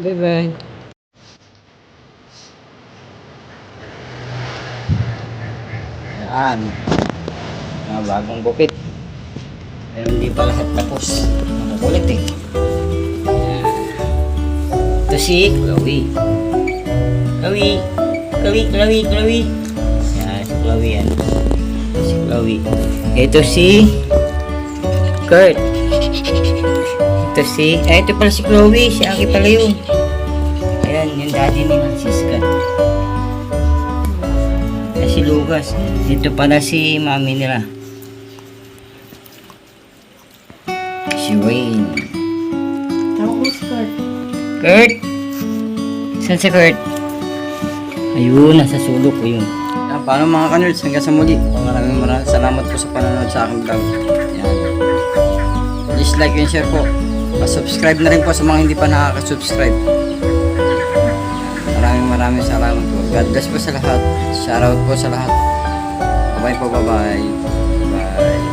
Bye-bye. Yan. Mga bagong gupit. Pero hindi pa lahat tapos. Makukulit eh. Yan. Ito si Chloe. Chloe. Chloe. Yan, si Chloe yan. Ito si Chloe. Ito si Kurt. Ito pala si Chloe. Si Aki pala yun. Ayan, yung daddy ni Francisca. Si Lucas. Ito pala si mami nila. Si Wayne. Tapos, Kurt. Kurt? Saan si Kurt? Ayun, nasa sulok ko yun. Yan, paano mga ka-nerds? Hanggang sa muli. Maraming salamat po sa panonood sa aking vlog. Yan. Please like and share po. Pa-subscribe na rin po sa mga hindi pa nakaka-subscribe. Maraming salamat po. God bless po sa lahat. Shoutout po sa lahat. Bye po, bye. Bye.